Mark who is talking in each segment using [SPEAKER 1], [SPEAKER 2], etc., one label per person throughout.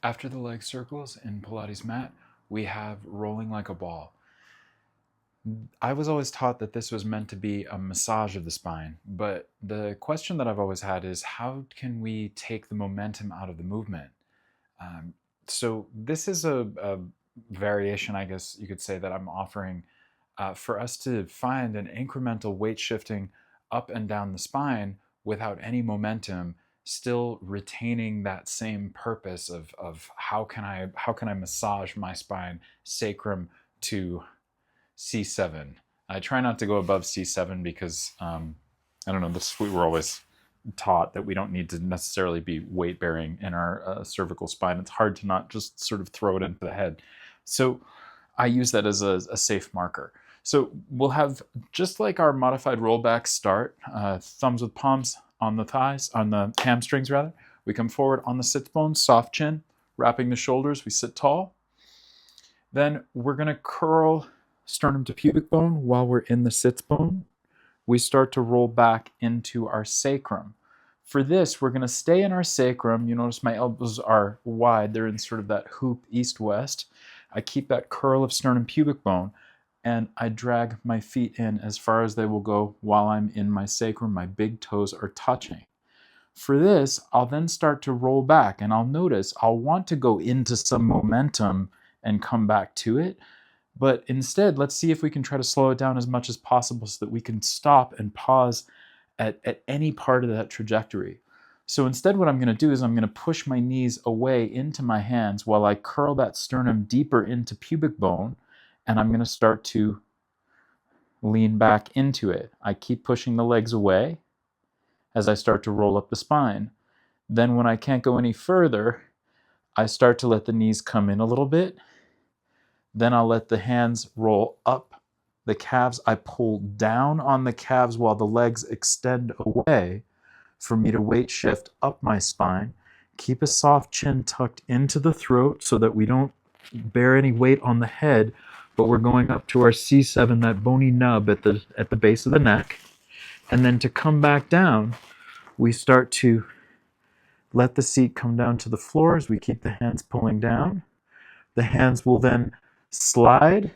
[SPEAKER 1] After the leg circles in Pilates mat, we have rolling like a ball. I was always taught that this was meant to be a massage of the spine, but the question that I've always had is how can we take the momentum out of the movement? Um, so this is a variation, I guess you could say, that I'm offering for us to find an incremental weight shifting up and down the spine without any momentum, still retaining that same purpose of how can I massage my spine, sacrum to C7. I try not to go above C7 because I don't know. We were always taught that we don't need to necessarily be weight bearing in our cervical spine. It's hard to not just sort of throw it into the head. So I use that as a safe marker. So we'll have just like our modified rollback start, thumbs with palms on the thighs, on the hamstrings rather. We come forward on the sits bones, soft chin, wrapping the shoulders. We sit tall. Then we're going to curl sternum to pubic bone while we're in the sits bone. We start to roll back into our sacrum. For this, we're going to stay in our sacrum. You notice my elbows are wide. They're in sort of that hoop east-west. I keep that curl of sternum pubic bone, and I drag my feet in as far as they will go while I'm in my sacrum. My big toes are touching. For this, I'll then start to roll back, and I'll notice I'll want to go into some momentum and come back to it. But instead, let's see if we can try to slow it down as much as possible so that we can stop and pause at any part of that trajectory. So instead, what I'm going to do is I'm going to push my knees away into my hands while I curl that sternum deeper into pubic bone, and I'm going to start to lean back into it. I keep pushing the legs away as I start to roll up the spine. Then when I can't go any further, I start to let the knees come in a little bit. Then I'll let the hands roll up the calves. I pull down on the calves while the legs extend away for me to weight shift up my spine. Keep a soft chin tucked into the throat so that we don't bear any weight on the head, but we're going up to our C7, that bony nub at the base of the neck. And then to come back down, we start to let the seat come down to the floor as we keep the hands pulling down. The hands will then slide.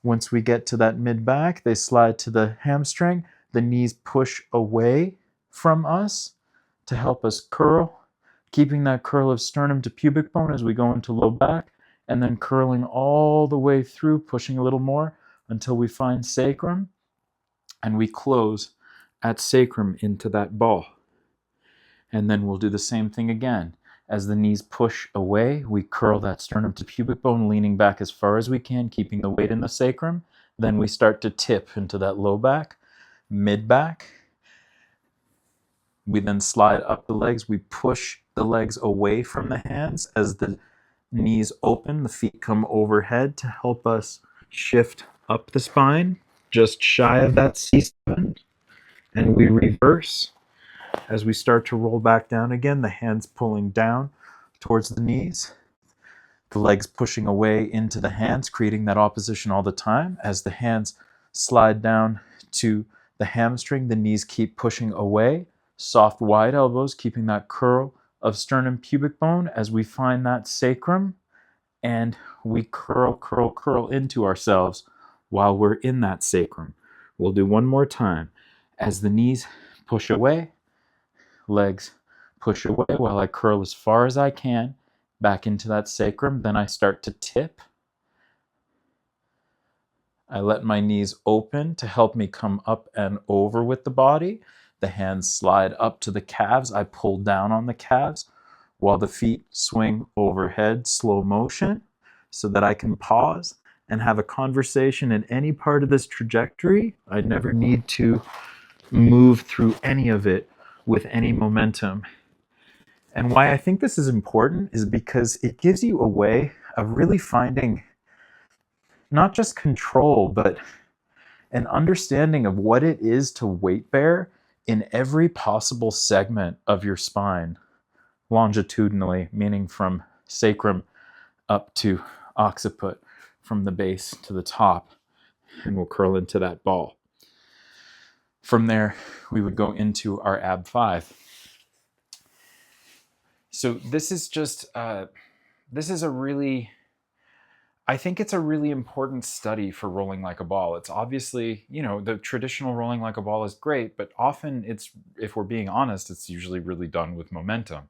[SPEAKER 1] Once we get to that mid-back, they slide to the hamstring. The knees push away from us to help us curl, keeping that curl of sternum to pubic bone as we go into low back, and then curling all the way through, pushing a little more until we find sacrum, and we close at sacrum into that ball. And then we'll do the same thing again. As the knees push away, we curl that sternum to pubic bone, leaning back as far as we can, keeping the weight in the sacrum. Then we start to tip into that low back, mid back. We then slide up the legs. We push the legs away from the hands as the knees open. The feet come overhead to help us shift up the spine, just shy of that C7. And we reverse. As we start to roll back down again, the hands pulling down towards the knees, the legs pushing away into the hands, creating that opposition all the time. As the hands slide down to the hamstring, the knees keep pushing away, soft wide elbows, keeping that curl of sternum pubic bone as we find that sacrum, and we curl, curl, curl into ourselves while we're in that sacrum. We'll do one more time. As the knees push away, legs push away while I curl as far as I can back into that sacrum. Then I start to tip. I let my knees open to help me come up and over with the body. The hands slide up to the calves. I pull down on the calves while the feet swing overhead, slow motion, so that I can pause and have a conversation in any part of this trajectory. I never need to move through any of it with any momentum. And why I think this is important is because it gives you a way of really finding not just control, but an understanding of what it is to weight bear in every possible segment of your spine, longitudinally, meaning from sacrum up to occiput, from the base to the top, and we'll curl into that ball. From there, we would go into our ab 5. So this is just, this is a really, I think it's a really important study for rolling like a ball. It's obviously, you know, the traditional rolling like a ball is great, but often it's, if we're being honest, it's usually really done with momentum.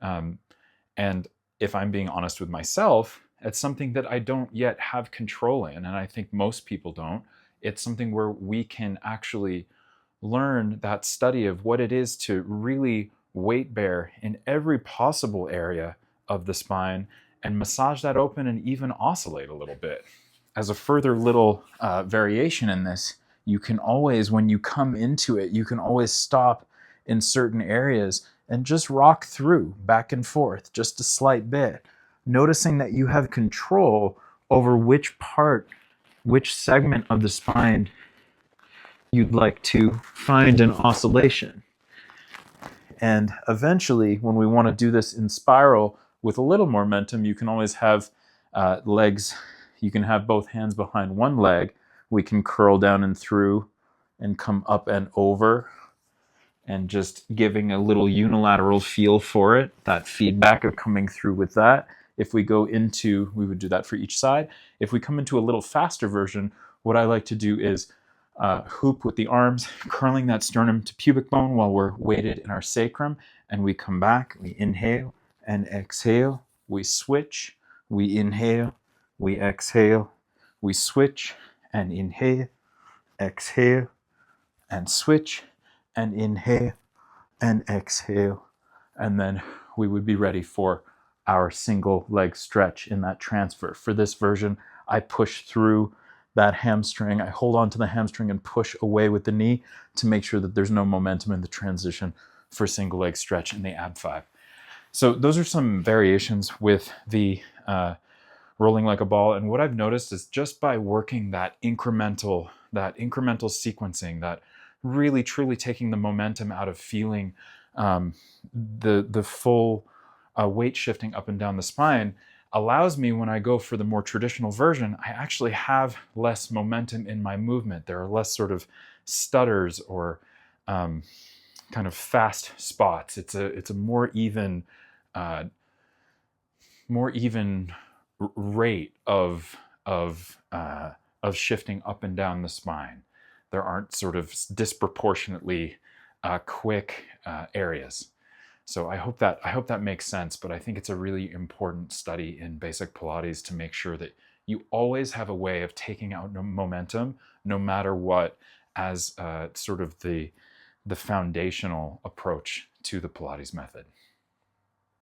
[SPEAKER 1] And if I'm being honest with myself, it's something that I don't yet have control in, and I think most people don't. It's something where we can actually learn that study of what it is to really weight bear in every possible area of the spine and massage that open and even oscillate a little bit. As a further little variation in this, you can always, when you come into it, you can always stop in certain areas and just rock through back and forth just a slight bit, noticing that you have control over which part, which segment of the spine you'd like to find an oscillation. And eventually, when we want to do this in spiral with a little more momentum, you can always have legs. You can have both hands behind one leg. We can curl down and through and come up and over, and just giving a little unilateral feel for it, that feedback of coming through with that. If we go into, we would do that for each side. If we come into a little faster version, what I like to do is hoop with the arms, curling that sternum to pubic bone while we're weighted in our sacrum, and we come back, we inhale and exhale, we switch, we inhale, we exhale, we switch and inhale, exhale, and switch and inhale and exhale, and then we would be ready for our single leg stretch in that transfer. For this version, I push through that hamstring. I hold on to the hamstring and push away with the knee to make sure that there's no momentum in the transition for single leg stretch in the ab 5. So those are some variations with the rolling like a ball. And what I've noticed is just by working that incremental sequencing, that really truly taking the momentum out of feeling the full weight shifting up and down the spine, allows me, when I go for the more traditional version, I actually have less momentum in my movement. There are less sort of stutters or kind of fast spots. It's a more even rate of shifting up and down the spine. There aren't sort of disproportionately quick areas. So I hope that makes sense, but I think it's a really important study in basic Pilates to make sure that you always have a way of taking out momentum, no matter what, as sort of the foundational approach to the Pilates method.